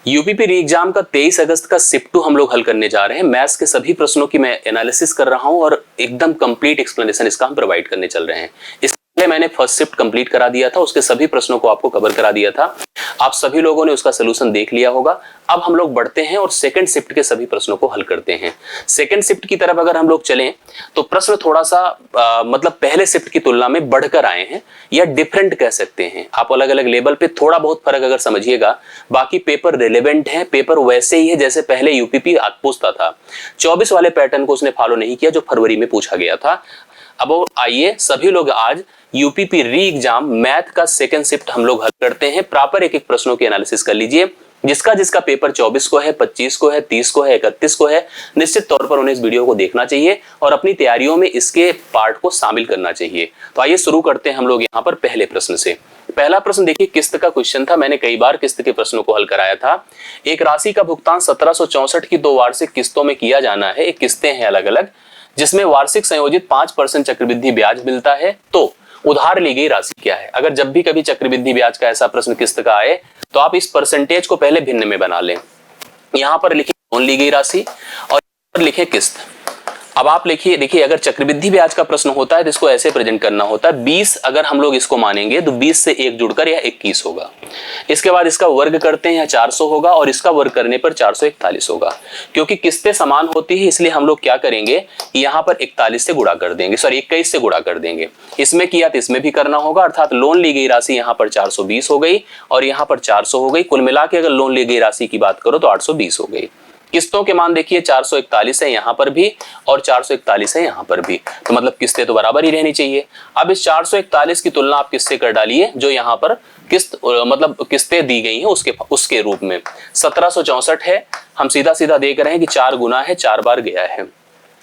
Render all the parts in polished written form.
UPP री exam का 23 अगस्त का शिफ्ट 2 हम लोग हल करने जा रहे हैं। मैथ्स के सभी प्रश्नों की मैं एनालिसिस कर रहा हूं और एकदम कंप्लीट एक्सप्लेनेशन इसका हम प्रोवाइड करने चल रहे हैं। इससे पहले मैंने फर्स्ट शिफ्ट कंप्लीट करा दिया था, उसके सभी प्रश्नों को आपको कवर करा दिया था। आप सभी लोगों ने उसका सोल्यूशन देख लिया होगा। अब हम लोग बढ़ते हैं और सेकंड शिफ्ट के सभी प्रश्नों को हल करते हैं। सेकंड शिफ्ट की तरफ अगर हम लोग चलें तो प्रश्न थोड़ा सा मतलब पहले शिफ्ट की तुलना में बढ़कर आए हैं या डिफरेंट कह सकते हैं। आप अलग अलग लेवल पे थोड़ा बहुत फर्क अगर समझिएगा, बाकी पेपर रिलेवेंट है, पेपर वैसे ही है जैसे पहले यूपीपी पूछता था। 24 वाले पैटर्न को उसने फॉलो नहीं किया जो फरवरी में पूछा गया था। अब आइए सभी लोग आज यूपीपी री एग्जाम मैथ का सेकंड शिफ्ट हम लोग हल करते हैं। प्रॉपर एक एक प्रश्नों की एनालिसिस कर लीजिए। जिसका जिसका पेपर 24 को है, 25 को है, 30 को है, 31 को है, निश्चित तौर पर उन्हें इस वीडियो को देखना चाहिए और अपनी तैयारियों में इसके पार्ट को शामिल करना चाहिए। तो आइए शुरू करते हैं हम लोग यहाँ पर पहले प्रश्न से। पहला प्रश्न देखिए, किस्त का क्वेश्चन था। मैंने कई बार किस्त के प्रश्नों को हल कराया था। एक राशि का भुगतान 1764 की 2 वार्षिक किस्तों में किया जाना है। एक किस्तें हैं अलग अलग, जिसमें वार्षिक संयोजित 5% चक्रवृद्धि ब्याज मिलता है। तो उधार ली गई राशि क्या है? अगर जब भी कभी चक्रवृद्धि ब्याज का ऐसा प्रश्न किस्त का आए तो आप इस परसेंटेज को पहले भिन्न में बना लें। यहां पर लिखिए लोन ली गई राशि और यहां पर लिखिए किस्त। अब आप लिखिए, देखिए अगर चक्रवृद्धि ब्याज का प्रश्न होता है तो इसको ऐसे प्रेजेंट करना होता है। 20 अगर हम लोग इसको मानेंगे तो 20 से 1 जुड़कर यह 21 होगा। इसके बाद इसका वर्ग करते हैं, यह 400 होगा और इसका वर्ग करने पर 441 होगा। क्योंकि किस्तें समान होती है इसलिए हम लोग क्या करेंगे, यहाँ पर 41 से गुणा कर देंगे, सॉरी 21 से गुणा कर देंगे। इसमें किया तो इसमें भी करना होगा, अर्थात लोन ली गई राशि यहाँ पर 420 हो गई और यहाँ पर 400 हो गई। कुल मिला के अगर लोन ली गई राशि की बात करो तो 820 हो गई। किस्तों के मान देखिए 441 है यहाँ पर भी और 441 है यहाँ पर भी, तो मतलब किस्तें तो बराबर ही रहनी चाहिए। अब इस 441 की तुलना आप किससे कर डालिए, जो यहाँ पर किस्त मतलब किस्तें दी गई हैं उसके रूप में 1764 है। हम सीधा सीधा देख रहे हैं कि 4 गुना है, 4 बार गया है।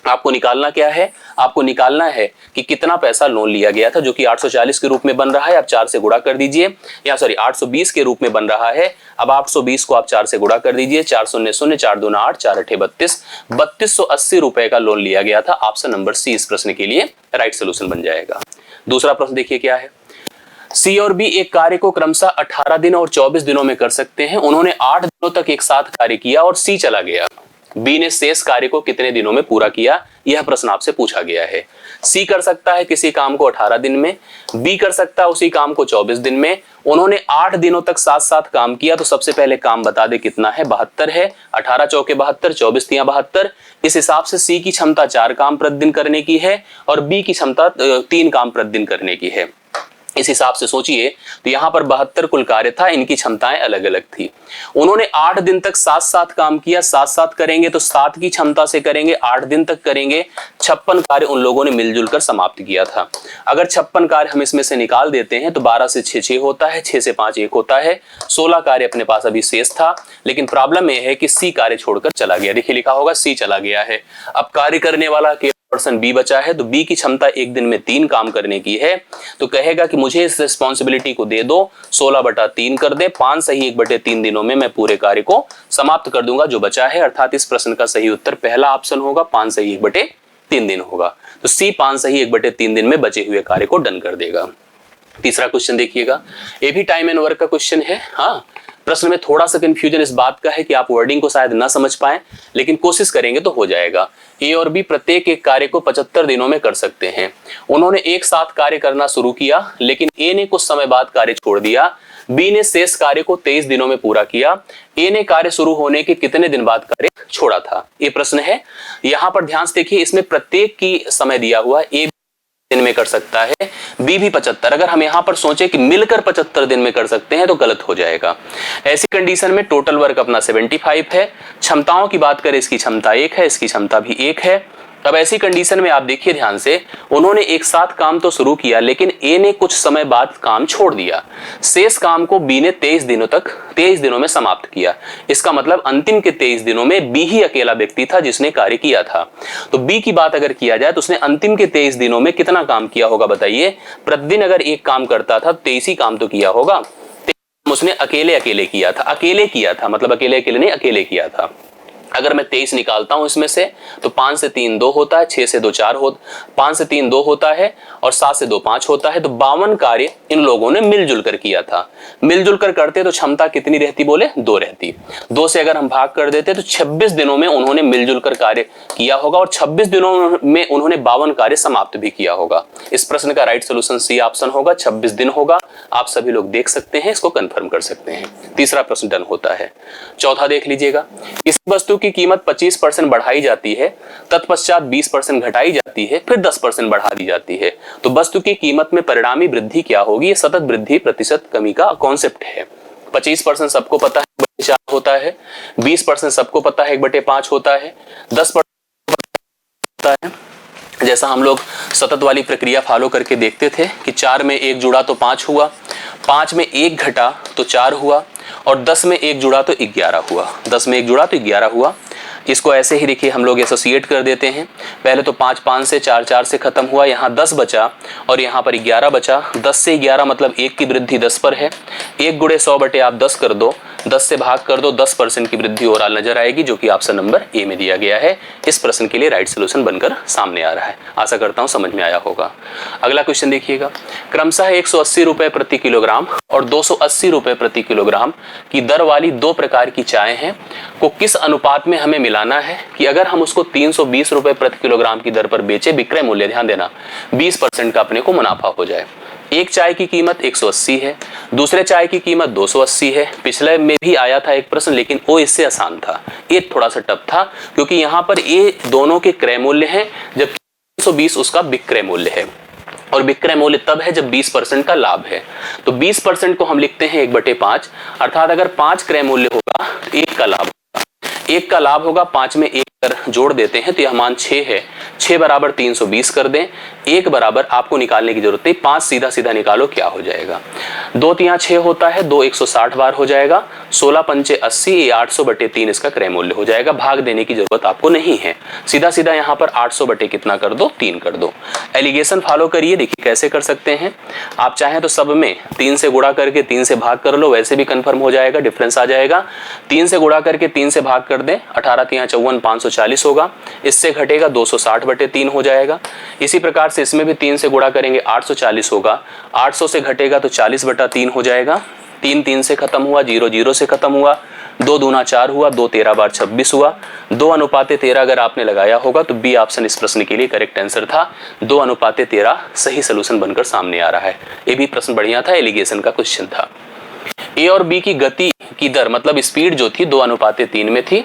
आपको निकालना क्या है, आपको निकालना है कि कितना पैसा लोन लिया गया था, जो कि 840 के रूप में बन रहा है। आप 4 से गुणा कर दीजिए, या सॉरी 820 के रूप में बन रहा है। अब 820 को आप 4 से गुणा कर दीजिए, 4 शून्य शून्य, 4 दूना 8, 4 अठे 32, 3280 रुपए का लोन लिया गया था। ऑप्शन नंबर सी इस प्रश्न के लिए राइट सोल्यूशन बन जाएगा। दूसरा प्रश्न देखिए क्या है। सी और बी एक कार्य को क्रमशः 18 दिन और 24 दिनों में कर सकते हैं। उन्होंने 8 दिनों तक एक साथ कार्य किया और सी चला गया। बी ने शेष कार्य को कितने दिनों में पूरा किया, यह प्रश्न आपसे पूछा गया है। सी कर सकता है किसी काम को 18 दिन में, बी कर सकता है उसी काम को 24 दिन में। उन्होंने 8 दिनों तक साथ साथ काम किया, तो सबसे पहले काम बता दे कितना है, 72 है। 18 चौके 72, 24 तियां 72। इस हिसाब से सी की क्षमता 4 काम प्रतिदिन करने की है और बी की क्षमता 3 काम प्रतिदिन करने की है। इस हिसाब से सोचिए तो यहाँ पर 72 कुल कार्य था, इनकी क्षमताएं अलग अलग थी। उन्होंने 8 दिन तक साथ साथ काम किया, साथ साथ करेंगे तो 7 की क्षमता से करेंगे, 8 दिन तक करेंगे। 56 कार्य उन लोगों ने मिलजुल कर समाप्त किया था। अगर 56 कार्य हम इसमें से निकाल देते हैं तो 12 से 6 6 होता है, 6 से 5 1 होता है। 16 कार्य अपने पास अभी शेष था, लेकिन प्रॉब्लम यह है कि सी कार्य छोड़कर चला गया। देखिए लिखा होगा सी चला गया है। अब कार्य करने वाला पर्सन बी बचा है, तो बी की क्षमता एक दिन में 3 काम करने की है। तो कहेगा कि मुझे इस रिस्पॉन्सिबिलिटी को दे दो, 16/3 कर दे, 5 सही 1/3 दिनों में मैं पूरे कार्य को समाप्त कर दूंगा जो बचा है। अर्थात इस प्रश्न का सही उत्तर पहला ऑप्शन होगा, 5 सही 1/3 दिन होगा। तो सी 5 सही 1/3 दिन में बचे हुए कार्य को डन कर देगा। तीसरा क्वेश्चन देखिएगा, ये भी टाइम एंड वर्क का क्वेश्चन है। हाँ, प्रश्न में थोड़ा सा कंफ्यूजन इस बात का है कि आप वर्डिंग को शायद ना समझ पाए, लेकिन कोशिश करेंगे तो हो जाएगा। ए और बी प्रत्येक एक कार्य को 75 दिनों में कर सकते हैं। उन्होंने एक साथ कार्य करना शुरू किया, लेकिन ए ने कुछ समय बाद कार्य छोड़ दिया। बी ने शेष कार्य को 23 दिनों में पूरा किया। ए ने कार्य शुरू होने के कितने दिन बाद कार्य छोड़ा था, ये प्रश्न है। यहां पर ध्यान से देखिए, इसमें प्रत्येक की समय दिया हुआ, ए दिन में कर सकता है, बी भी 75। अगर हम यहां पर सोचे कि मिलकर 75 दिन में कर सकते हैं तो गलत हो जाएगा। ऐसी कंडीशन में टोटल वर्क अपना 75 है। क्षमताओं की बात करें, इसकी क्षमता 1 है, इसकी क्षमता भी 1 है। तब ऐसी कंडीशन में आप देखिए ध्यान से, उन्होंने एक साथ काम तो शुरू किया, लेकिन ए ने कुछ समय बाद काम छोड़ दिया। शेष काम को बी ने 23 दिनों में समाप्त किया। इसका मतलब अंतिम के 23 दिनों में बी ही अकेला व्यक्ति था जिसने कार्य किया था। तो बी की बात अगर किया जाए तो उसने अंतिम के 23 दिनों में कितना काम किया होगा बताइए। प्रतिदिन अगर एक काम करता था, 23 ही काम तो किया होगा। उसने अकेले किया था, मतलब अकेले नहीं, अकेले किया था। अगर मैं 23 निकालता हूं इसमें से तो 5 से 3 2 होता है, 6 से 2 4 होता, 5 से 3 2 होता है और 7 से 2 5 होता है। तो 52 कार्य इन लोगों ने मिलजुल कर किया था। मिलजुल कर करते तो क्षमता कितनी रहती बोले 2 रहती। 2 से अगर हम भाग कर देते तो 26 दिनों में उन्होंने मिलजुल कर कार्य किया होगा और 26 दिनों में उन्होंने 52 कार्य समाप्त भी किया होगा। इस प्रश्न का राइट सोल्यूशन सी ऑप्शन होगा, 26 दिन होगा। आप सभी लोग देख सकते हैं, इसको कंफर्म कर सकते हैं। तीसरा प्रश्न डन होता है। चौथा देख लीजिएगा, इस वस्तु की कीमत 25% बढ़ाई जाती है, तत्पश्चात 20% घटाई जाती है, फिर 10% बढ़ा दी जाती है, तो वस्तु की कीमत में परिणामी वृद्धि क्या होगी? ये सतत वृद्धि प्रतिशत कमी का कॉन्सेप्ट है। 25% सबको पता है 1/4 होता है, 20% सबको पता है 1/5 होता है, 10% होता है। जैसा हम लोग सतत वाली प्रक्रिया फॉलो करके देखते थे कि 4 में 1 जुड़ा तो 5 हुआ, 5 में 1 घटा तो 4 हुआ और 10 में 1 जुड़ा तो 11 हुआ, 10 में 1 जुड़ा तो 11 हुआ। इसको ऐसे ही देखिए हम लोग एसोसिएट कर देते हैं। पहले तो 5 5 से 4 4 से खत्म हुआ, यहाँ 10 बचा और यहाँ पर 11 बचा। 10 से 11 मतलब 1 की वृद्धि 10 पर है। 1 गुणे 100 बटे आप 10 कर दो, 10 से भाग कर दो, 10% की वृद्धि ओवरऑल नजर आएगी, जो कि ऑप्शन नंबर ए में दिया गया है। इस प्रश्न के लिए राइट सोल्यूशन बनकर सामने आ रहा है। आशा करता हूं समझ में आया होगा। अगला क्वेश्चन देखिएगा, क्रमशः 180 रुपए प्रति किलोग्राम और 280 रुपए प्रति किलोग्राम की दर वाली 2 प्रकार की चाय हैं को किस अनुपात में हमें मिलाना है कि अगर हम उसको 320 रुपए प्रति किलोग्राम की दर पर बेचे, विक्रय मूल्य ध्यान देना 20% का अपने को मुनाफा हो जाए। एक चाय की कीमत 180 है, दूसरे चाय की कीमत 280 है। पिछले में भी आया था एक प्रश्न, लेकिन वो इससे आसान था, ये थोड़ा सा टफ था क्योंकि यहाँ पर ये दोनों के क्रय मूल्य हैं, जबकि 320 उसका विक्रय मूल्य है और विक्रय मूल्य तब है जब 20% का लाभ है। तो 20% को हम लिखते हैं 1/5, अर्थात अगर 5 क्रय मूल्य होगा तो 1 का लाभ होगा, 1 का लाभ होगा, 5 में 1 जोड़ देते हैं तो यह मान 6 है, 6 बराबर 320 कर दें, 1 बराबर आपको निकालने की जरूरत है 5, सीधा सीधा निकालो क्या हो जाएगा। 2 तिया 6 होता है, 2 160 बार हो जाएगा, 16 पंचे 80, ये 800/3 इसका क्रय मूल्य हो जाएगा। भाग देने की जरूरत आपको नहीं है, सीधा सीधा यहाँ पर 800 बटे कितना कर दो 3 कर दो। एलिगेशन फॉलो करिए, देखिए कैसे कर सकते हैं। आप चाहें तो सब में 3 से गुणा करके 3 से भाग कर लो, वैसे भी कंफर्म हो जाएगा, डिफरेंस आ जाएगा। 3 से गुणा करके 3 से भाग कर दें, 18 तिया 54, 540 होगा, इससे घटेगा 260/3 हो जाएगा। इसी प्रकार से इसमें भी 3 से गुणा करेंगे 840 होगा, 800 से घटेगा तो 40/3 हो जाएगा। 3 3 से खत्म हुआ, 0 0 से खत्म हुआ, 2 दूना 4 हुआ, 2 13 बार 26 हुआ, 2:13 अगर आपने लगाया होगा तो बी ऑप्शन इस प्रश्न के लिए करेक्ट आंसर था। 2:13 सही सोल्यूशन बनकर सामने आ रहा है। ये भी प्रश्न बढ़िया था, एलिगेशन का क्वेश्चन था। ए और बी की गति की दर मतलब स्पीड जो थी 2:3 में थी,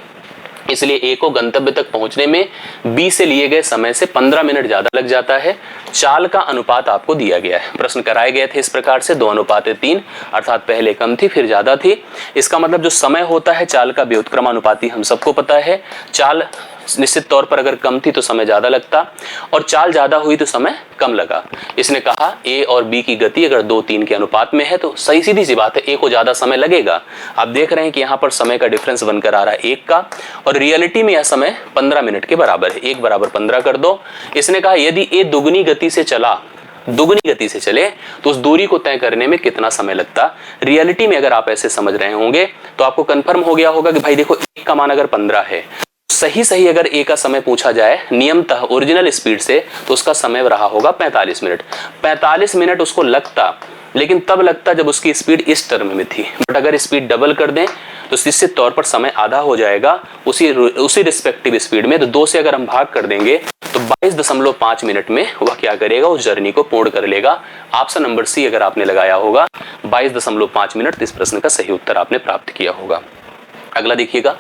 इसलिए ए को गंतव्य तक पहुंचने में बी से लिए गए समय से 15 मिनट ज्यादा लग जाता है। चाल का अनुपात आपको दिया गया है, प्रश्न कराए गए थे इस प्रकार से 2:3, अर्थात पहले कम थी फिर ज्यादा थी। इसका मतलब जो समय होता है चाल का व्युत्क्रमानुपाती हम सबको पता है। चाल निश्चित तौर पर अगर कम थी तो समय ज्यादा लगता और चाल ज्यादा हुई तो समय कम लगा। इसने कहा ए और बी की गति अगर 2:3 के अनुपात में है तो सही सीधी सी बात है, ए को ज्यादा समय लगेगा। आप देख रहे हैं कि यहाँ पर समय का डिफरेंस बनकर आ रहा है 1 का, और रियलिटी में यह समय 15 मिनट के बराबर है। 1 बराबर 15 कर दो। इसने कहा यदि ए दुगनी गति से चले तो उस दूरी को तय करने में कितना समय लगता। रियलिटी में अगर आप ऐसे समझ रहे होंगे तो आपको कंफर्म हो गया होगा कि भाई देखो ए का मान अगर 15 है, सही अगर ए का समय पूछा जाए नियमतः ओरिजिनल स्पीड से तो उसका समय रहा होगा 45 मिनट। 45 मिनट उसको लगता, लेकिन तब लगता जब उसकी स्पीड इस टर्म में थी। बट अगर स्पीड डबल कर दें तो निश्चित तौर पर समय आधा हो जाएगा उसी रिस्पेक्टिव स्पीड में। तो 2 से अगर हम भाग कर देंगे तो 22.5 मिनट में वह क्या करेगा, उस जर्नी को पूर्ण कर लेगा। ऑप्शन नंबर सी अगर आपने लगाया होगा 22.5 मिनट, इस प्रश्न का सही उत्तर आपने प्राप्त किया होगा। अगला देखिएगा,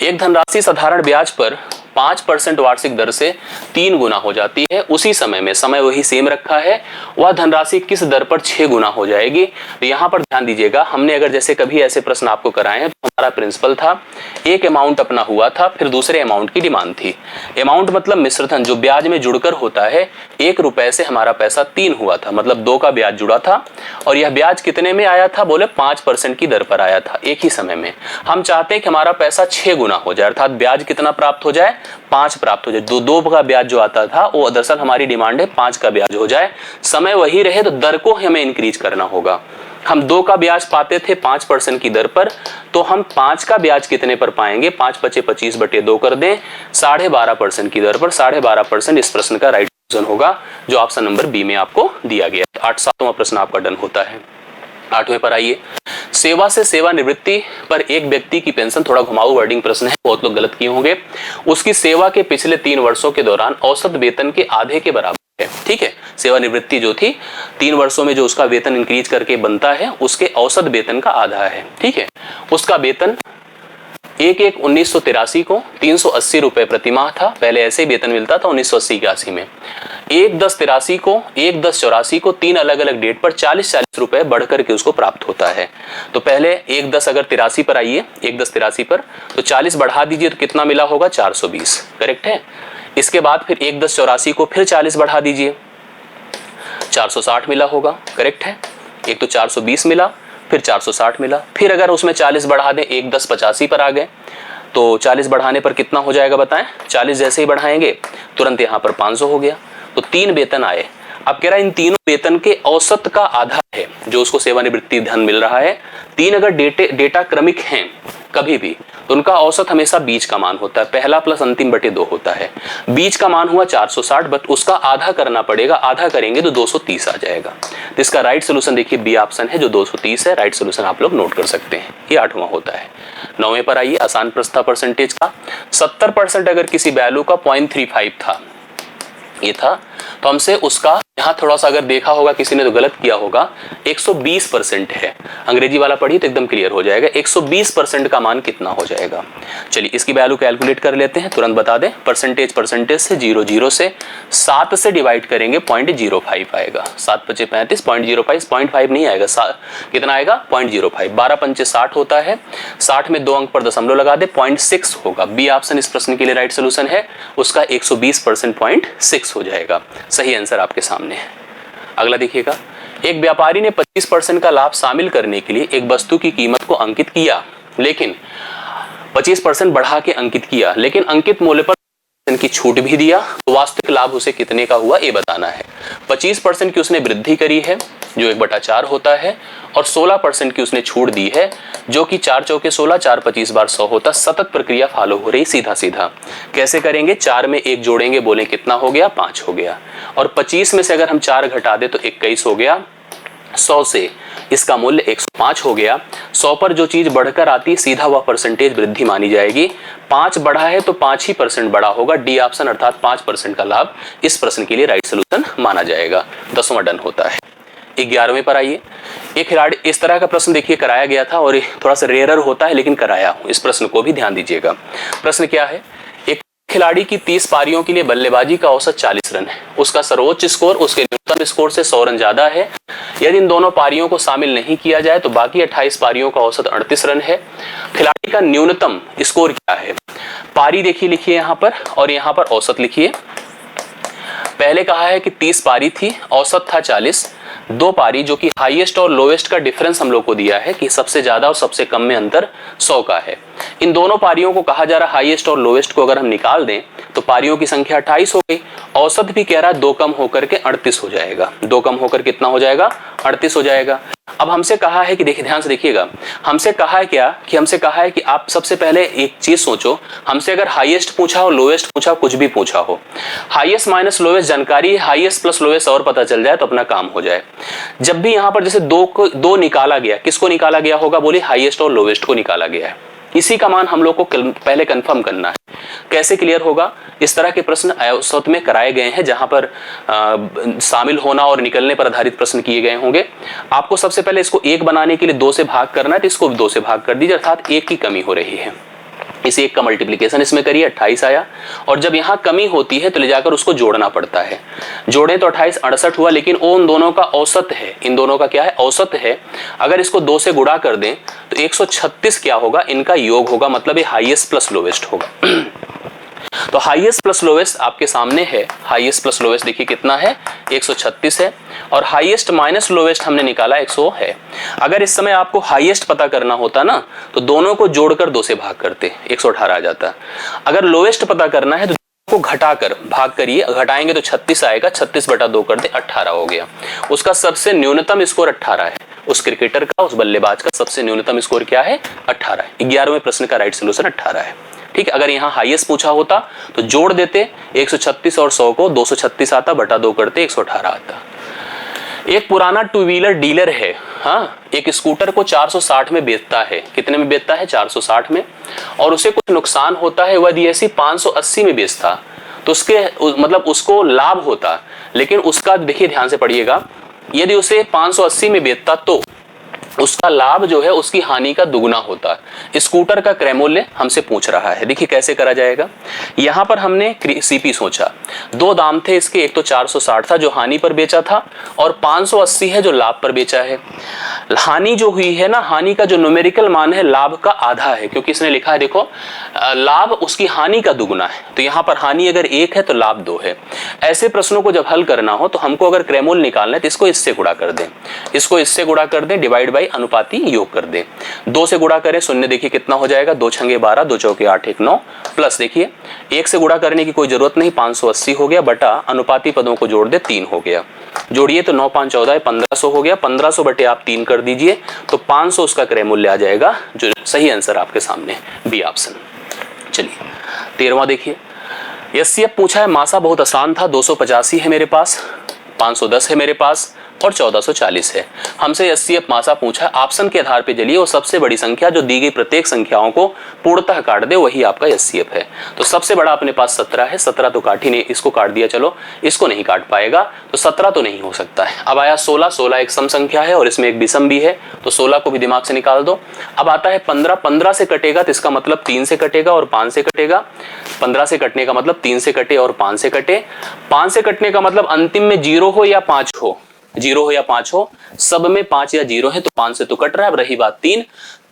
एक धनराशि साधारण ब्याज पर 5% वार्षिक दर से 3 गुना हो जाती है। उसी समय में समय वही सेम रखा है, वह धनराशि किस दर पर 6 गुना हो जाएगी। तो यहाँ पर ध्यान दीजिएगा, हमने अगर जैसे कभी ऐसे प्रश्न आपको कराए हैं तो हमारा प्रिंसिपल था, एक अमाउंट अपना हुआ था, फिर दूसरे अमाउंट की डिमांड थी। अमाउंट मतलब मिश्र धन जो ब्याज में जुड़कर होता है। 1 रुपए से हमारा पैसा 3 हुआ था, मतलब 2 का ब्याज जुड़ा था और यह ब्याज कितने में आया था, बोले 5% की दर पर आया था एक ही समय में। हम चाहते हैं कि हमारा पैसा 6 गुना हो जाए, अर्थात ब्याज कितना प्राप्त हो जाए, 5 प्राप्त हो जाए। 2 का ब्याज जो आता था वो दरअसल हमारी डिमांड है 5 का ब्याज हो जाए। समय वही रहे तो दर को हमें इंक्रीज करना होगा। हम 2 का ब्याज पाते थे 5% की दर पर, तो हम 5 का ब्याज कितने पर पाएंगे, 5 × 25/2 कर दें, 12.5% की दर पर 12.5% इस प्रश्न का राइट आंसर होगा, जो ऑप्शन नंबर बी में आपको दिया गया है। 7वां प्रश्न आपका डन होता है। 8वें पर आइए, सेवा से सेवानिवृत्ति पर एक व्यक्ति की पेंशन, थोड़ा घुमाऊ वर्डिंग प्रश्न है, बहुत लोग गलत किए होंगे। उसकी सेवा के पिछले 3 वर्षों के दौरान औसत वेतन के आधे के बराबर है। ठीक है, सेवानिवृत्ति जो थी 3 वर्षों में जो उसका वेतन इंक्रीज करके बनता है, उसके औसत वेतन का आधा है। ठीक है, उसका वेतन 1/1/1983 को 380 रुपए प्रति माह था, पहले ऐसे वेतन मिलता था 1980-81 में। 1/10/83 को 1/10/84 को 3 अलग अलग डेट पर 40-40 रुपए बढ़ करके उसको प्राप्त होता है। तो पहले 1/10 अगर 83 पर आइए, 1/10/83 पर तो 40 बढ़ा दीजिए तो कितना मिला होगा, 420, करेक्ट है। इसके बाद फिर 1/10/84 को फिर 40 बढ़ा दीजिए, 460 मिला होगा, करेक्ट है। एक तो 420 मिला, फिर 460 मिला, फिर अगर उसमें 40 बढ़ा दें, 1/10/85 पर आ गए तो 40 बढ़ाने पर कितना हो जाएगा बताएं, 40 जैसे ही बढ़ाएंगे तुरंत यहाँ पर 500 हो गया, तो 3 वेतन आए। अब कह रहा है इन तीनों वेतन के औसत का आधा है जो उसको सेवानिवृत्ति धन मिल रहा है। 3 अगर डेटा क्रमिक हैं कभी भी तो उनका औसत हमेशा बीच का मान होता है, पहला प्लस अंतिम बटे 2 होता है। बीच का मान हुआ 460, बट उसका आधा करना पड़ेगा, आधा करेंगे तो 230 आ जाएगा। तो इसका राइट सोल्यूशन देखिए बी ऑप्शन है जो 230 है, राइट सोल्यूशन आप लोग नोट कर सकते हैं। ये 8वां होता है। 9वें पर आइए, आसान प्रश्न था परसेंटेज का। 70% अगर किसी वैल्यू का 0.35 था, ये था, तो हमसे उसका यहाँ थोड़ा सा अगर देखा होगा किसी ने तो गलत किया होगा, 120% है। अंग्रेजी वाला पढ़िए तो एकदम क्लियर हो जाएगा। 120% का मान कितना हो जाएगा। चलिए इसकी वैल्यू कैलकुलेट कर लेते हैं, तुरंत बता दें। परसेंटेज से 0 से 7 से डिवाइड करेंगे 0.05 आएगा। 7 × 5 = 35, 0.05 0.5 नहीं आएगा, कितना आएगा 0.05। 12 × 5 = 60 होता है, 60 में 2 अंक पर दशमलव लगा दे, 0.6 होगा। बी ऑप्शन इस प्रश्न के लिए राइट सोल्यूशन है, उसका 120% 0.6 हो जाएगा। सही आंसर आपके सामने है। अगला देखिएगा, एक व्यापारी ने 25% का लाभ शामिल करने के लिए एक वस्तु की कीमत को अंकित किया, लेकिन 25% बढ़ा के अंकित किया, लेकिन अंकित मूल्य पर की छूट भी दिया, तो वास्तविक लाभ उसे कितने का हुआ ये बताना है। 25% की उसने वृद्धि करी है जो 1/4 होता है, और 16% की उसने छूट दी है जो कि 4 चौके 16, 4 25 बार 100 होता। सतत प्रक्रिया फॉलो हो रही, सीधा सीधा कैसे करेंगे, 4 में 1 जोड़ेंगे, बोले कितना हो गया, 5 हो गया, और 25 में से अगर हम 4 घटा दे तो 21 हो गया। 100 से इसका मूल्य 105 हो गया। 100 पर जो चीज बढ़कर आती है सीधा वह परसेंटेज वृद्धि मानी जाएगी। 5 बढ़ा है तो 5 ही % बढ़ा होगा। डी ऑप्शन अर्थात 5% का लाभ इस प्रश्न के लिए राइट सोल्यूशन माना जाएगा। 10वां डन होता है। 11वें पर आइए, एक खिलाड़ी, इस तरह का प्रश्न देखिए कराया गया था और थोड़ा सा रेयरर होता है लेकिन कराया हूं, इस प्रश्न को भी ध्यान दीजिएगा। प्रश्न क्या है, एक खिलाड़ी की 30 पारियों के लिए बल्लेबाजी का औसत 40 रन है, उसका सर्वोच्च स्कोर उसके न्यूनतम स्कोर से 100 रन ज्यादा है। यदि इन दोनों पारियों को शामिल नहीं किया जाए तो बाकी 28 पारियों का औसत 38 रन है। खिलाड़ी का न्यूनतम स्कोर क्या है, पारी देखिए लिखिए यहां पर, और यहां पर औसत लिखिए। पहले कहा है कि 30 पारी थी, औसत था 40। 2 पारी जो कि हाईएस्ट और लोएस्ट का डिफरेंस हम लोग को दिया है कि सबसे ज्यादा और सबसे कम में अंतर 100 का है। इन दोनों पारियों को कहा जा रहा है हाईएस्ट और लोएस्ट को अगर हम निकाल दें तो पारियों की संख्या 28 हो गई। औसत भी कह रहा है 2 कम होकर के 38 हो जाएगा। 2 कम होकर कितना हो जाएगा, 38 हो जाएगा। अब हमसे कहा है कि देखिए, ध्यान से देखिएगा, हमसे कहा है क्या कि हमसे कहा है कि आप सबसे पहले एक चीज सोचो, हमसे अगर हाईएस्ट पूछा हो, लोएस्ट पूछा, कुछ भी पूछा हो, हाईएस्ट माइनस लोएस्ट जानकारी, हाईएस्ट प्लस लोएस्ट और पता चल जाए तो अपना काम हो जाए। जब भी यहां पर जैसे 2 निकाला गया, किसको निकाला गया होगा, बोलिए हाईएस्ट और लोएस्ट को निकाला गया है। इसी का मान हम लोग को पहले कंफर्म करना है। कैसे क्लियर होगा, इस तरह के प्रश्न औसत में कराए गए हैं जहां पर शामिल होना और निकलने पर आधारित प्रश्न किए गए होंगे। आपको सबसे पहले इसको 1 बनाने के लिए 2 से भाग करना है, तो इसको 2 से भाग कर दीजिए, अर्थात 1 की कमी हो रही है। इस 1 का मल्टीप्लिकेशन इसमें करिए, 28 आया। और जब यहाँ कमी होती है तो ले जाकर उसको जोड़ना पड़ता है। जोड़े तो 28 68 हुआ, लेकिन वो उन दोनों का औसत है, इन दोनों का क्या है, औसत है। अगर इसको 2 से गुणा कर दें तो 136 क्या होगा, इनका योग होगा, मतलब ये हाईएस्ट प्लस लोवेस्ट होगा। तो हाईएस्ट प्लस लोवेस्ट आपके सामने है। हाईएस्ट प्लस लोवेस्ट देखिए कितना है, 136 है, और हाईएस्ट माइनस लोवेस्ट हमने निकाला 100 है। अगर इस समय आपको हाईएस्ट पता करना होता ना तो दोनों को जोड़कर 2 से भाग करते, 118 आ जाता। अगर लोवेस्ट पता करना है तो को घटाकर भाग करिए, घटाएंगे तो 36 आएगा, 36/2 कर दे, 18 हो गया। उसका सबसे न्यूनतम स्कोर 18 है, उस क्रिकेटर का, उस बल्लेबाज का सबसे न्यूनतम स्कोर क्या है? 18 है। 11वें प्रश्न का राइट सोल्यूशन 18 है। ठीक है, अगर यहाँ हाईएस्ट पूछा होता तो जोड़ देते 136 और 100 को, 236 आता, बटा 2 करते 118 आता। एक पुराना टू व्हीलर डीलर है, हाँ, एक स्कूटर को 460 में बेचता है। कितने में बेचता है? 460 में। और उसे कुछ नुकसान होता है, वह ऐसी 580 में बेचता, तो उसके मतलब उसको लाभ होता। लेकिन उसका देखिए ध्यान से पढ़िएगा, यदि उसे 580 में बेचता तो उसका लाभ जो है उसकी हानि का दुगुना होता है। स्कूटर का क्रय मूल्य हमसे पूछ रहा है। देखिए कैसे करा जाएगा। यहां पर हमने सीपी सोचा, दो दाम थे इसके, एक तो 460 था जो हानि पर बेचा था, और 580 है जो लाभ पर बेचा है। हानि जो हुई है ना, हानि का जो न्यूमेरिकल मान है लाभ का आधा है, क्योंकि इसने लिखा है देखो लाभ उसकी हानि का दुगुना है। तो यहां पर हानि अगर 1 है तो लाभ 2 है। ऐसे प्रश्नों को जब हल करना हो तो हमको अगर क्रय मूल्य निकालना है तो इसको इससे गुणा कर दें, इसको इससे गुणा कर दें, डिवाइड बाई अनुपाती योग कर दें। 2 से गुणा करें, शून्य देखिए कितना हो जाएगा, 2 छंगे 12, 2 चौके 8, 1 9, प्लस देखिए 1 से गुणा करने की कोई जरूरत नहीं, 580 हो गया, बटा अनुपाती पदों को जोड़ दे 3 हो गया। जोड़िए तो 9 5 14 1500 हो गया, 1500 बटे आप 3 कर दीजिए तो 500 उसका क्रय मूल्य आ जाएगा, जो सही आंसर आपके सामने बी ऑप्शन। चलिए 13वां देखिए, एचसीएफ पूछा है, मासा बहुत आसान था, 285 है मेरे पास, 510 है मेरे पास और 1440 है। हमसे एचसीएफ मासा पूछा, ऑप्शन के आधार पे चलिए वो सबसे बड़ी संख्या जो दी गई प्रत्येक संख्याओं को पूर्णतः काट दे, वही आपका एचसीएफ है। तो सबसे बड़ा अपने पास 17 है, 17 तो काट ही नहीं, इसको काट दिया, चलो इसको नहीं काट पाएगा, तो 17 तो नहीं हो सकता है। अब आया 16, 16 एक सम संख्या है और इसमें एक विषम भी है, तो 16 को भी दिमाग से निकाल दो। अब आता है 15, 15 से कटेगा तो इसका मतलब 3 से कटेगा और 5 से कटेगा। 15 से कटने का मतलब 3 से कटे और 5 से कटे। 5 से कटने का मतलब अंतिम में 0 हो या 5 हो, 0 हो या 5 हो, सब में 5 या 0 है तो 5 से तो कट रहा है। अब रही बात 3,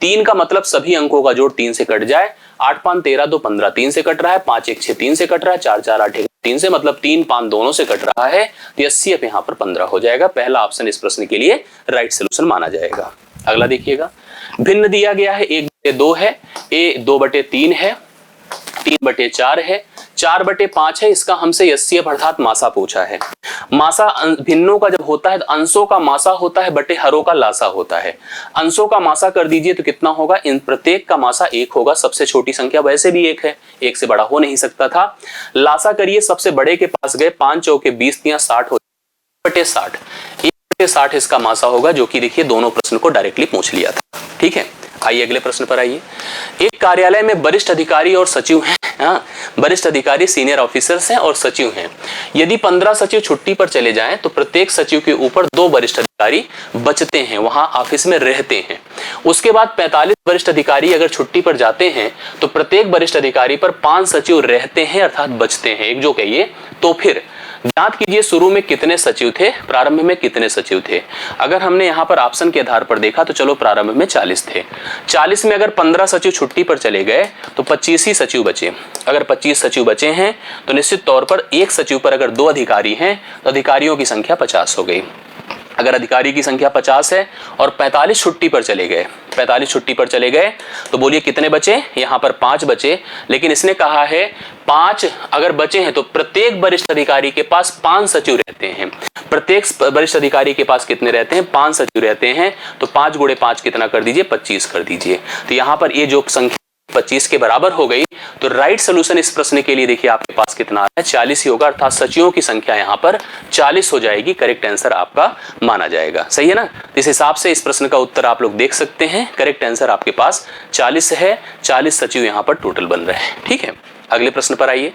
3 का मतलब सभी अंकों का जोड़ 3 से कट जाए। 8 5 13 2 15, 3 से कट रहा है। 5 1 6 3 से कट रहा है। 4 4 8 1 3 से, मतलब 3 5 दोनों से कट रहा है, तो एचसीएफ यहाँ पर 15 हो जाएगा। पहला ऑप्शन इस प्रश्न के लिए राइट सोल्यूशन माना जाएगा। अगला देखिएगा, भिन्न दिया गया है, 1/2 है, ए 2/3 है, 3/4 है, 4/5 है। इसका हमसे एचसीएफ अर्थात मासा पूछा है। मासा भिन्नों का जब होता है तो अंशों का मासा होता है, बटे हरों का लासा होता है। अंशों का मासा कर दीजिए तो कितना होगा, इन प्रत्येक का मासा 1 होगा। सबसे छोटी संख्या वैसे भी 1 है, 1 से बड़ा हो नहीं सकता था। लासा करिए, सबसे बड़े के पास गए, 5 चौके 20, 60 हो 1/60, 1/60 इसका मासा होगा, जो कि देखिए दोनों प्रश्न को डायरेक्टली पूछ लिया था। ठीक है, आइए अगले प्रश्न पर आइए। एक कार्यालय में वरिष्ठ अधिकारी और सचिव हैं, हाँ, वरिष्ठ अधिकारी सीनियर ऑफिसर्स हैं और सचिव हैं। यदि 15 सचिव छुट्टी पर चले जाएं तो प्रत्येक सचिव के ऊपर 2 वरिष्ठ अधिकारी बचते हैं, वहां ऑफिस में रहते हैं। उसके बाद 45 वरिष्ठ अधिकारी अगर छुट्टी पर जाते हैं तो प्रत्येक वरिष्ठ अधिकारी पर 5 सचिव रहते हैं अर्थात बचते हैं, एक जो कहिए। तो फिर ज्ञात कीजिए शुरू में कितने सचिव थे, प्रारंभ में कितने सचिव थे। अगर हमने यहाँ पर ऑप्शन के आधार पर देखा तो चलो प्रारंभ में 40 थे। 40 में अगर 15 सचिव छुट्टी पर चले गए तो 25 ही सचिव बचे। अगर 25 सचिव बचे हैं तो निश्चित तौर पर एक सचिव पर अगर 2 अधिकारी हैं तो अधिकारियों की संख्या 50 हो गई। अगर अधिकारी की संख्या 50 है और 45 छुट्टी पर चले गए, 45 छुट्टी पर चले गए तो बोलिए कितने बचे, यहाँ पर 5 बचे। लेकिन इसने कहा है 5 अगर बचे हैं तो प्रत्येक वरिष्ठ अधिकारी के पास 5 सचिव रहते हैं। प्रत्येक वरिष्ठ अधिकारी के पास कितने रहते हैं, 5 सचिव रहते हैं। तो 5 गुणे 5 कितना कर दीजिए, 25 कर दीजिए। तो यहाँ पर ये जो संख्या 25 के बराबर हो गई, तो राइट सोल्यूशन इस प्रश्न के लिए देखिए आपके पास कितना है, 40 ही होगा, अर्थात सचिवों की संख्या यहाँ पर 40 हो जाएगी। करेक्ट आंसर आपका माना जाएगा। सही है ना। इस हिसाब से इस प्रश्न का उत्तर आप लोग देख सकते हैं। करेक्ट आंसर आपके पास 40 है, 40 सचिव यहाँ पर टोटल बन रहे हैं। ठीक है, अगले प्रश्न पर आइए।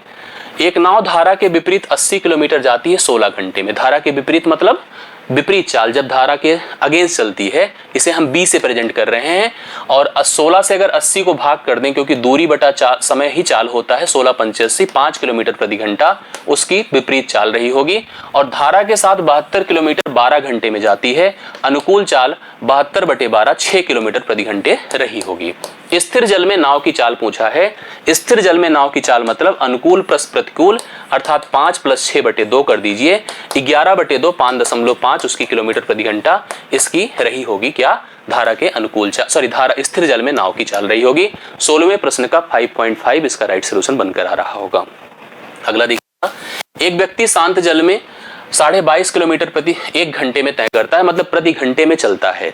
एक नाव धारा के विपरीत 80 किलोमीटर जाती है 16 घंटे में। धारा के विपरीत मतलब विपरीत चाल, जब धारा के अगेंस्ट चलती है, इसे हम बी से प्रेजेंट कर रहे हैं। और 16 से अगर 80 को भाग कर दें, क्योंकि दूरी बटा समय ही चाल होता है, 16 5 80, 5 किलोमीटर प्रति घंटा उसकी विपरीत चाल रही होगी। और धारा के साथ 72 किलोमीटर 12 घंटे में जाती है। अनुकूल चाल 72/12 6 किलोमीटर प्रति घंटे रही होगी। स्थिर जल में नाव की चाल पूछा है। स्थिर जल में नाव की चाल मतलब अनुकूल प्लस प्रतिकूल, अर्थात 5 + 6/2 कर दीजिए। 11/2 5.5 उसकी किलोमीटर प्रति घंटा इसकी रही होगी क्या, धारा के अनुकूल चाल, सॉरी धारा स्थिर जल में नाव की चाल रही होगी। 16वें प्रश्न का 5.5 इसका राइट सोल्यूशन बनकर आ रहा होगा। अगला देखिए, एक व्यक्ति शांत जल में 22.5 किलोमीटर प्रति 1 घंटे में तय करता है, मतलब प्रति घंटे में चलता है,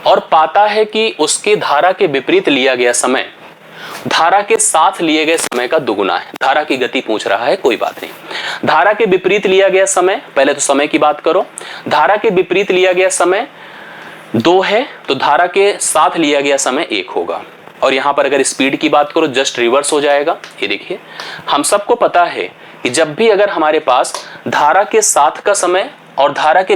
और पाता है कि उसके धारा के विपरीत लिया गया समय धारा के साथ लिए गए समय का दुगुना है। धारा की गति पूछ रहा है, कोई बात नहीं। धारा के विपरीत लिया गया समय, पहले तो समय की बात करो, धारा के विपरीत लिया गया समय 2 है, तो धारा के साथ लिया गया समय 1 होगा। और यहां पर अगर स्पीड की बात करो जस्ट रिवर्स हो जाएगा। ये देखिए, हम सबको पता है कि जब भी अगर हमारे पास धारा के साथ का समय और धारा के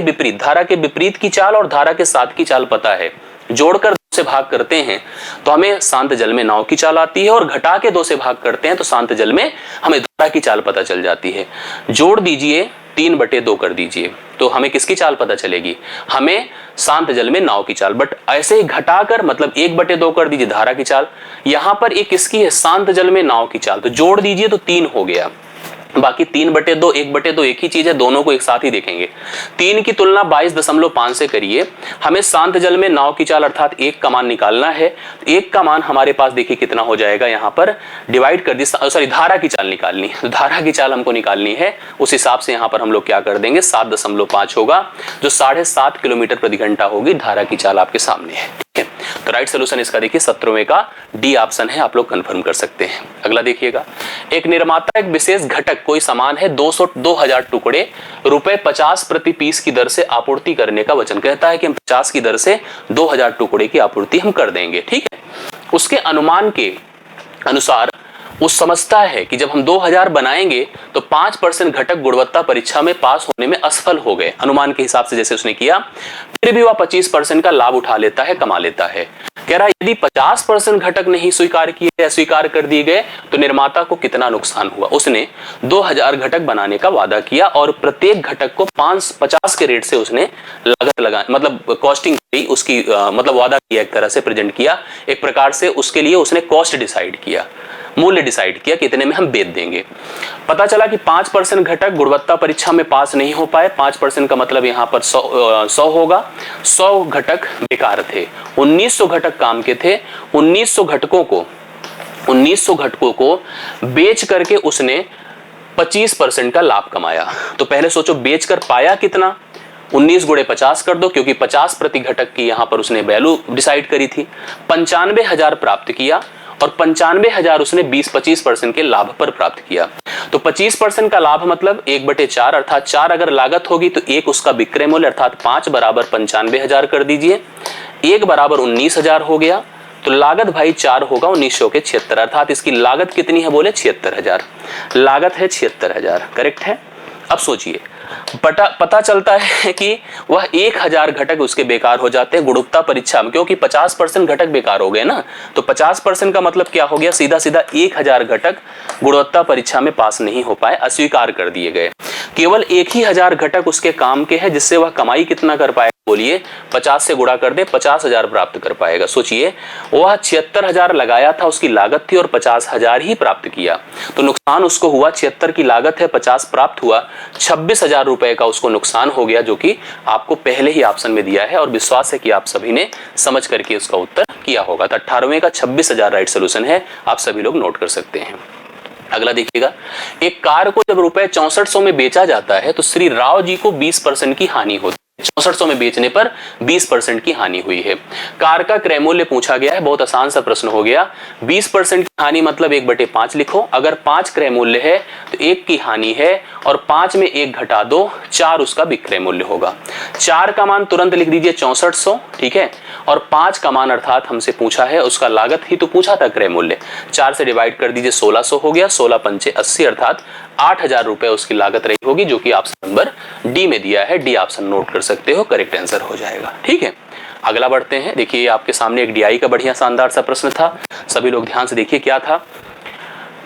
विपरीत की चाल और धारा के साथ की चाल पता है, जोड़कर 2 से भाग करते हैं तो हमें शांत जल में नाव की चाल आती है, और घटा के 2 से भाग करते हैं तो शांत जल में हमें धारा की चाल पता चल जाती है। जोड़ दीजिए, 3/2 कर दीजिए, तो हमें किसकी चाल पता चलेगी? हमें शांत जल में नाव की चाल। बट ऐसे ही घटाकर मतलब 1/2 कर दीजिए धारा की चाल। यहां पर एक किसकी है? शांत जल में नाव की चाल। तो जोड़ दीजिए तो 3 हो गया। बाकी 3/2 1/2 एक ही चीज है, दोनों को एक साथ ही देखेंगे। 3 की तुलना 22.5 से करिए। हमें शांत जल में नाव की चाल अर्थात 1 का मान निकालना है। 1 का मान हमारे पास देखिए कितना हो जाएगा, यहाँ पर डिवाइड कर दी, सॉरी धारा की चाल निकालनी है, तो धारा की चाल हमको निकालनी है। उस हिसाब से यहाँ पर हम लोग क्या कर देंगे, 7.5 होगा, जो 7.5 किलोमीटर प्रति घंटा होगी। धारा की चाल आपके सामने है, ठीक है। तो राइट सोल्यूशन इसका देखिए 17वें का डी ऑप्शन है, आप लोग कंफर्म कर सकते हैं। अगला देखिएगा, एक निर्माता एक विशेष घटक कोई सामान है 2000 टुकड़े ₹50 प्रति पीस की दर से आपूर्ति करने का वचन कहता है कि हम 50 की दर से 2000 टुकड़े की आपूर्ति हम कर देंगे, ठीक है। उसके अनुमान के अनुसार वो समझता है कि जब हम 2000 बनाएंगे तो 5% घटक गुणवत्ता परीक्षा में पास होने में असफल हो गए, अनुमान के हिसाब से जैसे उसने किया, फिर भी वह 25% का लाभ उठा लेता है, कमा लेता है। कह रहा है यदि 50% घटक नहीं स्वीकार किए या स्वीकार कर दिए गए तो निर्माता को कितना नुकसान हुआ। उसने 2000 घटक बनाने का वादा किया और प्रत्येक घटक को 50 के रेट से उसने लागत लगा, मतलब कॉस्टिंग उसकी मतलब वादा किया, एक तरह से प्रेजेंट किया, एक प्रकार से उसके लिए उसने कॉस्ट डिसाइड किया, मूल्य डिसाइड किया कितने में हम बेच देंगे। पता चला कि 5% घटक गुणवत्ता परीक्षा में पास नहीं हो पाए। 5% का मतलब यहाँ पर 100 होगा। 100 घटक बेकार थे, 1900 घटक काम के थे। 1900 घटकों को बेच करके उसने 25% का लाभ कमाया। तो पहले सोचो बेचकर पाया कितना, 19 × 50 कर दो, क्योंकि 50 प्रति घटक की यहां पर उसने वैल्यू डिसाइड करी थी। 95,000 प्राप्त किया और 95,000 उसने 20-25% के लाभ पर प्राप्त किया। तो 25% का लाभ मतलब 1/4, अर्थात 4 अगर लागत होगी तो 1 उसका विक्रय मूल्य, अर्थात 5 बराबर 95,000 कर दीजिए, 1 बराबर 19,000 हो गया। तो लागत भाई 4 होगा 1900 के 76, अर्थात इसकी लागत कितनी है बोले 76,000, लागत है 76,000, करेक्ट है। अब सोचिए पता चलता है कि वह 1000 घटक उसके बेकार हो जाते हैं गुणवत्ता परीक्षा में, क्योंकि 50% घटक बेकार हो गए ना। तो 50% का मतलब क्या हो गया, सीधा सीधा 1000 घटक गुणवत्ता परीक्षा में पास नहीं हो पाए, अस्वीकार कर दिए गए। केवल 1000 घटक उसके काम के हैं, जिससे वह कमाई कितना कर पाएगा बोलिए, 50 से गुणा कर दे 50,000 प्राप्त कर पाएगा। सोचिए वह 76,000 लगाया था, उसकी लागत थी, और 50,000 ही प्राप्त किया। तो नुकसान उसको हुआ, 76 की लागत है, 50 प्राप्त हुआ, 26,000 रुपए का उसको नुकसान हो गया, जो कि आपको पहले ही ऑप्शन में दिया है और विश्वास है कि आप सभी ने समझ करके उसका उत्तर किया होगा। तो 18वें का 26,000 राइट सोल्यूशन है, आप सभी लोग नोट कर सकते हैं। अगला देखिएगा, एक कार को जब ₹6400 में बेचा जाता है तो श्री राव जी को 20% की हानि होती है। 6400 में बेचने पर 20% की हानि हुई है। कार का क्रय मूल्य पूछा गया है, बहुत आसान सा प्रश्न हो गया। 20% की हानि मतलब 1/5 लिखो। अगर 5 क्रय मूल्य है तो 1 की हानि है, और 5 में 1 घटा दो, 4 उसका विक्रय मूल्य होगा। 4 का मान तुरंत लिख दीजिए 6400, ठीक है। और 5 का मान अर्थात हमसे पूछा है उसका लागत ही तो पूछा था, क्रय मूल्य, 4 से डिवाइड कर दीजिए 1600 हो गया, 16 पंचे 80, अर्थात 8,000 रुपए उसकी लागत रही होगी, जो कि ऑप्शन नंबर डी में दिया है। डी ऑप्शन नोट कर सकते हो, करेक्ट आंसर हो जाएगा, ठीक है। अगला बढ़ते हैं। देखिए आपके सामने एक डीआई का बढ़िया शानदार सा प्रश्न था, सभी लोग ध्यान से देखिए क्या था।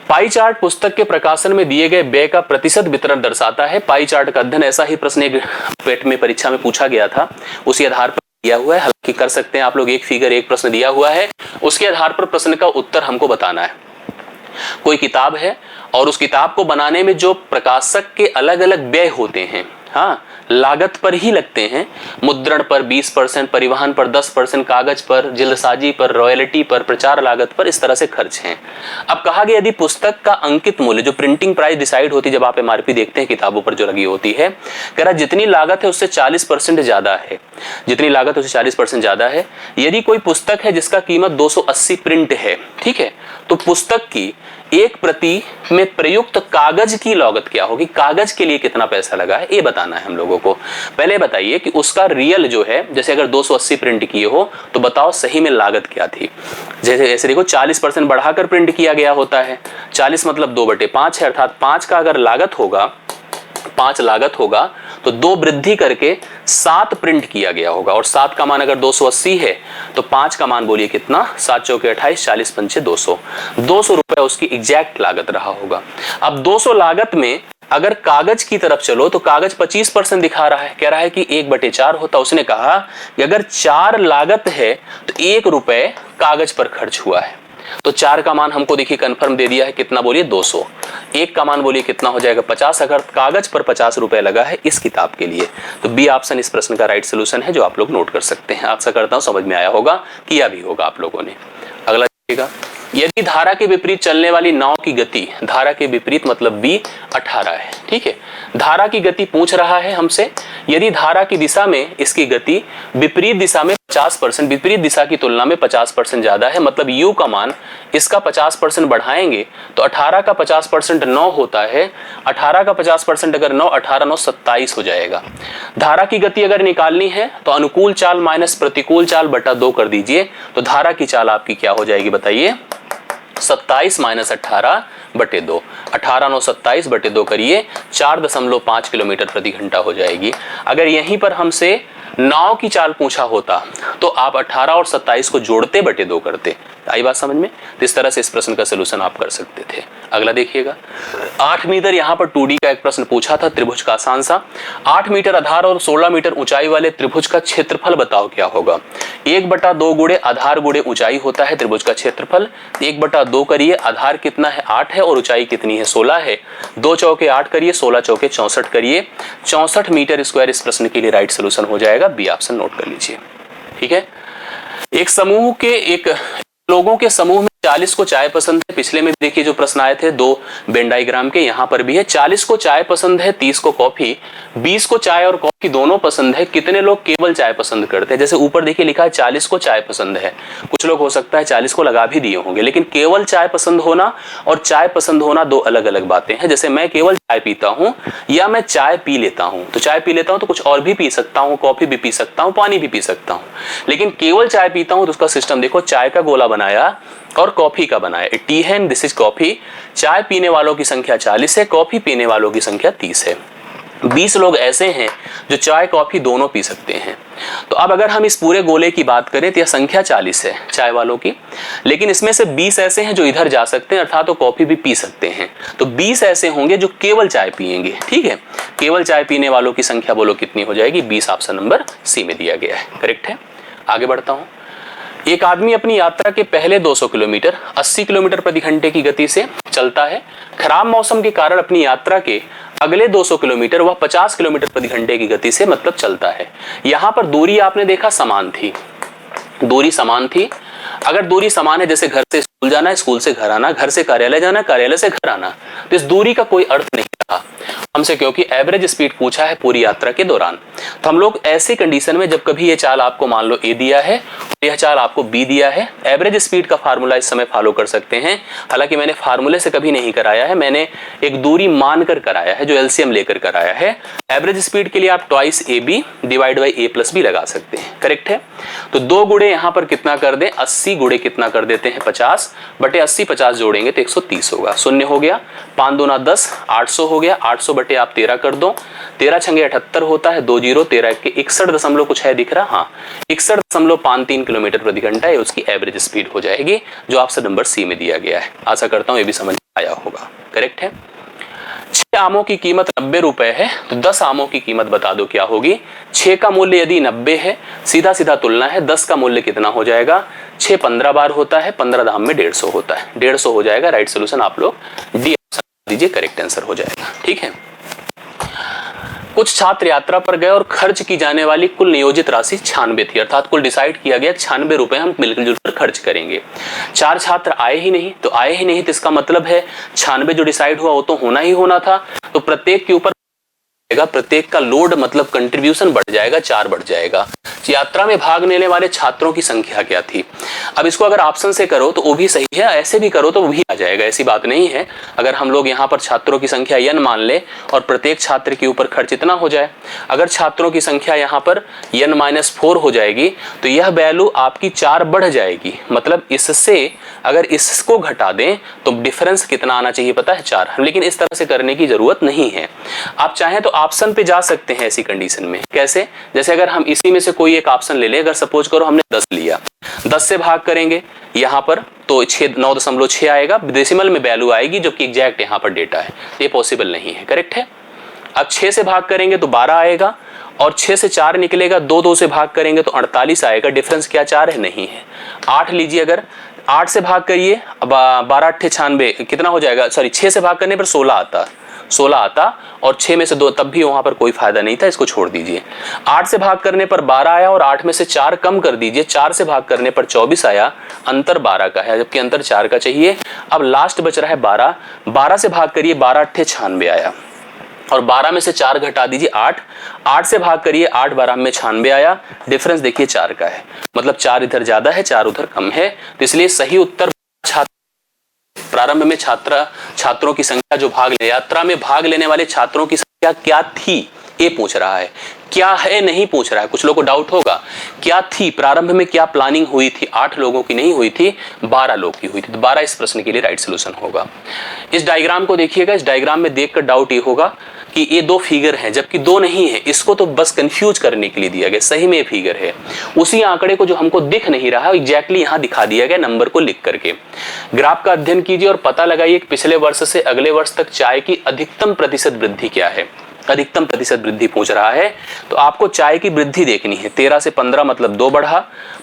पाई चार्ट पुस्तक के प्रकाशन में दिए गए व्यय का प्रतिशत वितरण दर्शाता है। पाई चार्ट का अध्ययन, ऐसा ही प्रश्न एक पेट में परीक्षा में पूछा गया था, उसी आधार पर दिया हुआ है। हालांकि कर सकते हैं आप लोग, एक फिगर एक प्रश्न दिया हुआ है, उसके आधार पर प्रश्न का उत्तर हमको बताना है। कोई किताब है और उस किताब को बनाने में जो प्रकाशक के अलग अलग व्यय होते हैं, हाँ, लागत पर ही लगते हैं। मुद्रण पर 20%, परिवहन पर 10%, कागज पर, जल्दसाजी पर, रॉयल्टी पर, प्रचार लागत पर, इस तरह से खर्च हैं। अब कहा गया यदि पुस्तक का अंकित मूल्य, जो प्रिंटिंग प्राइस डिसाइड होती है जब आप एमआरपी देखते हैं किताबों पर जो लगी होती है, कह रहा जितनी लागत है उससे 40% ज्यादा है, जितनी लागत उससे 40% ज्यादा है। यदि कोई पुस्तक है जिसका कीमत 280 प्रिंट है, ठीक है, तो पुस्तक की एक प्रति में प्रयुक्त कागज की लागत क्या होगी, कागज के लिए कितना पैसा लगा है, ये बताना है हम लोगों को। पहले बताइए कि उसका रियल जो है, जैसे अगर 280 प्रिंट किए हो तो बताओ सही में लागत क्या थी। जैसे ऐसे देखो 40% बढ़ाकर प्रिंट किया गया होता है, 40 मतलब 2/5 है, अर्थात 5 का अगर लागत होगा, 5 लागत होगा तो 2 वृद्धि करके 7 प्रिंट किया गया होगा, और 7 का मान अगर 280 है तो 5 का मान बोलिए कितना, 7 चौके 28, 40 पंचे 200, 200 रुपए उसकी एग्जैक्ट लागत रहा होगा। अब 200 लागत में अगर कागज की तरफ चलो तो कागज 25% दिखा रहा है, कह रहा है कि 1/4 होता। उसने कहा कि अगर 4 लागत है तो 1 रुपए कागज पर खर्च हुआ है, तो 4 का मान हमको देखिए कंफर्म दे दिया है, कितना बोलिए 200, 1 का मान बोलिए कितना हो जाएगा 50, अगर कागज पर 50 रुपए लगा है इस किताब के लिए, तो बी ऑप्शन इस प्रश्न का राइट सोल्यूशन है, जो आप लोग नोट कर सकते हैं। आशा करता हूं समझ में आया होगा, किया भी होगा आप लोगों ने। अगला देखिएगा, यदि धारा के विपरीत चलने वाली नाव की गति, धारा के विपरीत मतलब बी 18 है, ठीक है, धारा की गति पूछ रहा है हमसे। यदि धारा की दिशा में इसकी गति विपरीत दिशा में 50%, विपरीत दिशा की तुलना में 50% ज्यादा है, मतलब u का मान इसका 50% बढ़ाएंगे तो 18 का 50% 9 होता है, 18 का 50% अगर 9, 18 9 27 हो जाएगा। धारा की गति अगर निकालनी है तो अनुकूल चाल माइनस प्रतिकूल चाल बटा 2 कर दीजिए, तो धारा की चाल आपकी क्या हो जाएगी बताइए, 27 माइनस 18/2, 18 9 27 बटे 2 करिए, 4.5 किलोमीटर प्रति घंटा हो जाएगी। अगर यहीं पर हमसे नाव की चाल पूछा होता तो आप 18 और 27 को जोड़ते बटे 2 करते। आई बात समझ में? तो इस तरह से इस प्रश्न का सलूशन आप कर सकते थे। अगला देखिएगा, 8 मीटर यहाँ पर 2D का एक प्रश्न पूछा था, त्रिभुज का आसान सा। 8 मीटर आधार और 16 मीटर ऊंचाई वाले त्रिभुज का क्षेत्रफल बताओ क्या होगा। 1/2 गुणे आधार गुणे ऊंचाई होता है त्रिभुज का क्षेत्रफल। 1/2 करिए, आधार कितना है 8 है और ऊंचाई कितनी है 16 है, 2 चौके 8 करिए, 16 चौके 64 करिए, 64 मीटर स्क्वायर इस प्रश्न के लिए राइट सोल्यूशन हो जाएगा। बी ऑप्शन नोट कर लीजिए, ठीक है। एक समूह के लोगों के समूह में 40 को चाय पसंद है। पिछले में देखिए जो प्रश्न आए थे 2 वेन डायग्राम के, यहाँ पर भी है। 40 को चाय पसंद है, 30 को कॉफी, 20 को चाय और कॉफी दोनों पसंद है, कितने लोग केवल चाय पसंद करते हैं। जैसे ऊपर देखिए लिखा है 40 को चाय पसंद है, कुछ लोग हो सकता है 40 को लगा भी दिए होंगे, लेकिन केवल चाय पसंद होना और चाय पसंद होना 2 अलग अलग बातें हैं। जैसे मैं केवल चाय पीता हूँ या मैं चाय पी लेता हूँ, तो चाय पी लेता हूँ तो कुछ और भी पी सकता हूँ, कॉफी भी पी सकता हूँ, पानी भी पी सकता हूँ, लेकिन केवल चाय पीता हूँ तो उसका सिस्टम देखो, चाय का गोला बनाया और कॉफी का बनाया, टी है, दिस इज कॉफी। चाय पीने वालों की संख्या 40 है, कॉफी पीने वालों की संख्या 30 है। 20 लोग ऐसे हैं जो चाय कॉफी दोनों पी सकते हैं। तो अब अगर हम इस पूरे गोले की बात करें तो यह संख्या 40 है चाय वालों की, लेकिन इसमें से 20 ऐसे हैं जो इधर जा सकते हैं, अर्थात तो कॉफी भी पी सकते हैं। तो 20 ऐसे होंगे जो केवल चाय पिएंगे, ठीक है। केवल चाय पीने वालों की संख्या बोलो कितनी हो जाएगी, 20 ऑप्शन नंबर सी में दिया गया है, करेक्ट है। आगे बढ़ता हूं। एक आदमी अपनी यात्रा के पहले 200 किलोमीटर 80 किलोमीटर प्रति घंटे की गति से चलता है। खराब मौसम के कारण अपनी यात्रा के अगले 200 किलोमीटर वह 50 किलोमीटर प्रति घंटे की गति से मतलब चलता है। यहां पर दूरी आपने देखा समान थी, दूरी समान थी। अगर दूरी समान है, जैसे घर से स्कूल जाना, स्कूल से घर आना, घर से कार्यालय जाना, कार्यालय से घर आना, तो इस दूरी का कोई अर्थ नहीं रहा हमसे, क्योंकि एवरेज स्पीड पूछा है पूरी यात्रा के दौरान। तो हम लोग ऐसी कंडीशन में जब कभी ये चाल आपको मान लो ए दिया है, यह चाल आपको बी दिया है, एवरेज स्पीड का फार्मूला इस समय फॉलो कर सकते हैं। हालांकि मैंने फार्मूले से कभी नहीं कराया है, मैंने एक दूरी मानकर कराया है, जो एलसीएम लेकर कराया है। एवरेज स्पीड के लिए आप twice A B divide by A plus B लगा सकते हैं, करेक्ट है। तो 2 गुणे यहां पर कितना कर दें, 80 गुणे कितना कर देते हैं 50 बटे 80, 50 जोड़ेंगे तो 130 होगा, शून्य हो गया, 5 दूना 10, 800 हो गया, 800 बटे आप 13 कर दो, 13 छंगे 78 होता है, 2 जीरो 13 के 61 दशमलव कुछ है दिख रहा, हाँ 61.53 किलोमीटर प्रति घंटा है उसकी एवरेज स्पीड हो जाएगी, जो ऑप्शन नंबर सी में दिया गया है। आशा करता हूं ये भी समझ आया होगा, करेक्ट है। 6 आमों की कीमत 90 रुपए है, तो 10 आमों की कीमत बता दो क्या होगी। 6 का मूल्य यदि 90 है, सीधा सीधा तुलना है, 10 का मूल्य कितना हो जाएगा, 6 15 बार होता है, 15 दाम में 150 होता है, 150 हो जाएगा। राइट सोल्यूशन आप लोग डी ऑप्शन दीजिए, करेक्ट आंसर हो जाएगा, ठीक है। कुछ छात्र यात्रा पर गए और खर्च की जाने वाली कुल नियोजित राशि 96 थी, अर्थात कुल डिसाइड किया गया 96 रुपए हम मिलकर जुलकर खर्च करेंगे। 4 छात्र आए ही नहीं, तो आए ही नहीं तो इसका मतलब है 96 जो डिसाइड हुआ वो तो होना ही होना था, तो प्रत्येक के ऊपर प्रत्येक का लोड मतलब कंट्रीब्यूशन बढ़ जाएगा, 4 बढ़ जाएगा। यात्रा में भाग लेने वाले छात्रों की संख्या क्या थी? अब इसको अगर ऑप्शन से करो तो वो भी सही है, ऐसे भी करो तो वो भी आ जाएगा, ऐसी बात नहीं है। अगर हम लोग यहाँ पर छात्रों की संख्या n मान ले और प्रत्येक छात्र के ऊपर खर्च इतना हो जाए, अगर छात्रों की संख्या यहाँ पर n-4 हो जाएगी तो यह वैल्यू आपकी 4 बढ़ जाएगी। मतलब इससे अगर इसको घटा दें तो डिफरेंस कितना आना चाहिए पता है? 4। लेकिन इस तरह से करने की जरूरत नहीं है। आप चाहें तो ऑप्शन पे जा सकते हैं ऐसी कंडीशन में। कैसे? जैसे अगर हम इसी में से कोई एक ऑप्शन ले लें, अगर सपोज करो हमने 10 लिया, 10 से भाग करेंगे यहाँ पर तो 9.6 आएगा, डेसिमल में वैल्यू आएगी जो कि एग्जैक्ट यहाँ पर डेटा है, ये पॉसिबल नहीं है, करेक्ट है। अब 6 से भाग करेंगे तो 12 आएगा और 6 से 4 निकलेगा, 2 से भाग करेंगे तो 48 आएगा। डिफरेंस क्या 4 है? नहीं है। 8 लीजिए, अगर 8 से भाग करिए, 12 8 96 कितना हो जाएगा? सॉरी 6 से भाग करने पर 16 आता और 6 में से 2, तब भी वहां पर कोई फायदा नहीं था, इसको छोड़ दीजिए। 8 से भाग करने पर 12 आया और 8 में से 4 कम कर दीजिए, 4 से भाग करने पर 24 आया, अंतर 12 का है जबकि अंतर 4 का चाहिए। अब लास्ट बच रहा है 12, 12 से भाग करिए, 12 8 96 आया और 12 में से 4 घटा दीजिए 8, 8 से भाग करिए, 8 12 में 96 आया। डिफरेंस देखिए 4 का है, मतलब 4 इधर ज्यादा है, 4 उधर कम है, तो इसलिए सही उत्तर प्रारंभ में छात्रों की संख्या जो यात्रा में भाग लेने वाले छात्रों की संख्या क्या थी ये पूछ रहा है, क्या है नहीं पूछ रहा है। कुछ लोगों को डाउट होगा क्या थी, प्रारंभ में क्या प्लानिंग हुई थी? 8 लोगों की नहीं हुई थी, 12 लोग की हुई थी, तो 12 इस प्रश्न के लिए राइट सोल्यूशन होगा। इस डायग्राम को देखिएगा, इस डायग्राम में देखकर डाउट ये होगा कि ये 2 फिगर हैं जबकि 2 नहीं है, इसको तो बस कंफ्यूज करने के लिए दिया गया, सही में ये फिगर है। उसी आंकड़े को जो हमको दिख नहीं रहा है एग्जैक्टली यहाँ दिखा दिया गया नंबर को लिख करके। ग्राफ का अध्ययन कीजिए और पता लगाइए कि पिछले वर्ष से अगले वर्ष तक चाय की अधिकतम प्रतिशत वृद्धि क्या है। अधिकतम प्रतिशत वृद्धि पूछ रहा है तो आपको चाय की वृद्धि देखनी है। 13 से 15 मतलब 2 बढ़ा,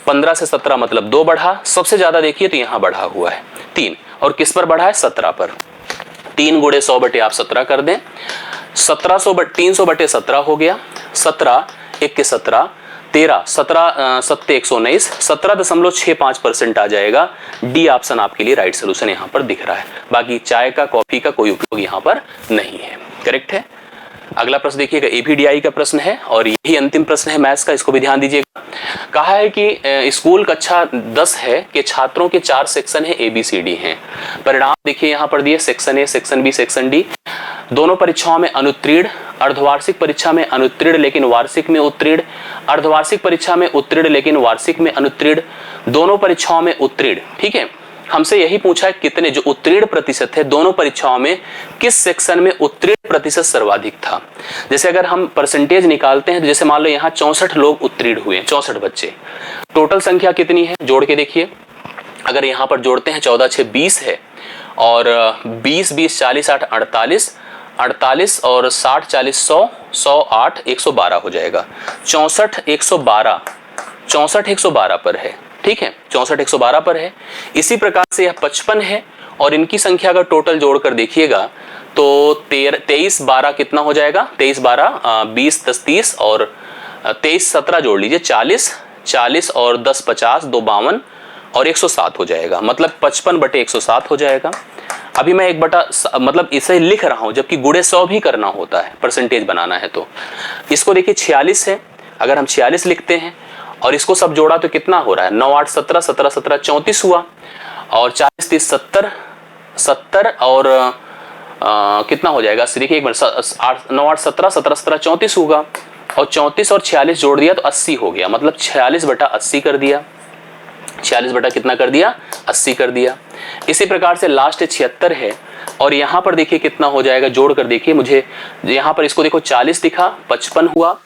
15 से 17 मतलब 2 बढ़ा, सबसे ज्यादा देखिए तो यहाँ बढ़ा हुआ है 3, और किस पर बढ़ा है? 17 पर। 3 गुणे 100 बटे आप 17 कर दें, 300 बटे 17 हो गया, 17 1 के 17, 13 17 7 119, 17.65% आ जाएगा। डी ऑप्शन आपके लिए राइट सोल्यूशन यहाँ पर दिख रहा है। बाकी चाय का कॉफी का कोई उपयोग यहाँ पर नहीं है, करेक्ट है। अगला प्रश्न देखिएगा, एपीडीआई का प्रश्न है और यही अंतिम प्रश्न है मैथ्स का, इसको भी ध्यान दीजिएगा। कहा है कि स्कूल कक्षा 10 है कि छात्रों के 4 सेक्शन है, ABCD हैं। परिणाम देखिए यहाँ पर दिए, section A, section B, section D. दोनों परीक्षाओं में अनुत्तीर्ण, अर्धवार्षिक परीक्षा में अनुत्तीर्ण लेकिन वार्षिक में उत्तीर्ण, अर्धवार्षिक परीक्षा में उत्तीर्ण लेकिन वार्षिक में अनुत्तीर्ण, दोनों परीक्षाओं में उत्तीर्ण। ठीक है, हमसे यही पूछा है कितने जो उत्तीर्ण प्रतिशत है दोनों परीक्षाओं में, किस सेक्शन में उत्तीर्ण प्रतिशत सर्वाधिक था। जैसे अगर हम परसेंटेज निकालते हैं तो जैसे मान लो यहाँ 64 लोग उत्तीर्ण हुए, 64 बच्चे। टोटल संख्या कितनी है जोड़ के देखिए, अगर यहाँ पर जोड़ते हैं 14 6 20 है और 20 20 40 8 48, 48 और 60 40 100 100 8 112 हो जाएगा। 64 112 पर है, ठीक है, 64 112 पर है। इसी प्रकार से यह 55 है और इनकी संख्या का टोटल जोड़कर देखिएगा तो 23 12 कितना हो जाएगा? 23 12 20 10 30 और 23 17 जोड़ लीजिए, 40 40 और 10 50 2 52 और 107 हो जाएगा। मतलब 55 बटे 107 हो जाएगा। अभी मैं 1 बटा मतलब इसे लिख रहा हूं जबकि गुणे 100 भी करना होता है, परसेंटेज बनाना है। तो इसको देखिए 46 है, अगर हम 46 लिखते हैं और इसको सब जोड़ा तो कितना हो रहा है? 9 8 17 17 17 34 हुआ और 40 30 70 70 और कितना हो जाएगा? देखिए एक मिनट, 9 8 17 17 17 34 होगा और 34 और 46 जोड़ दिया तो 80 हो गया। मतलब 46 बटा 80 कर दिया, 46 बटा कितना कर दिया? 80 कर दिया। इसी प्रकार से लास्ट 76 है और यहाँ पर देखिए कितना हो जाएगा, जोड़ कर देखिए मुझे यहाँ पर, इसको देखो 40 दिखा, 55 हुआ,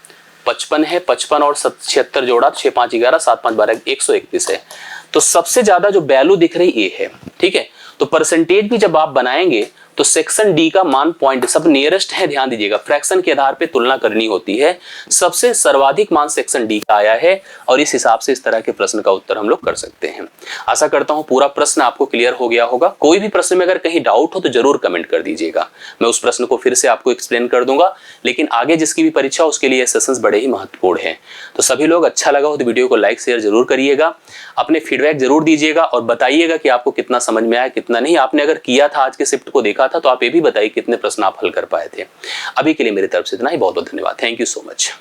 55 है, 55 और 76 जोड़ा 6 5 11 7 5 12 131 है। तो सबसे ज्यादा जो वैल्यू दिख रही ये है, ठीक है। तो परसेंटेज भी जब आप बनाएंगे तो सेक्शन डी का मान पॉइंट सब नियरेस्ट है, ध्यान दीजिएगा, फ्रैक्शन के आधार पे तुलना करनी होती है। सबसे सर्वाधिक मान सेक्शन डी का आया है और इस हिसाब से इस तरह के प्रश्न का उत्तर हम लोग कर सकते हैं। आशा करता हूं पूरा प्रश्न आपको क्लियर हो गया होगा। कोई भी प्रश्न में अगर कहीं डाउट हो तो जरूर कमेंट कर दीजिएगा, मैं उस प्रश्न को फिर से आपको एक्सप्लेन कर दूंगा। लेकिन आगे जिसकी भी परीक्षा उसके लिए सेशंस बड़े ही महत्वपूर्ण है। तो सभी लोग, अच्छा लगा हो तो वीडियो को लाइक शेयर जरूर करिएगा, अपने फीडबैक जरूर दीजिएगा और बताइएगा कि आपको कितना समझ में आया, कितना नहीं। आपने अगर किया था, आज के शिफ्ट को देखा था, तो आप ये भी बताइए कितने प्रश्न आप हल कर पाए थे। अभी के लिए मेरी तरफ से इतना ही, बहुत बहुत धन्यवाद। Thank you so much.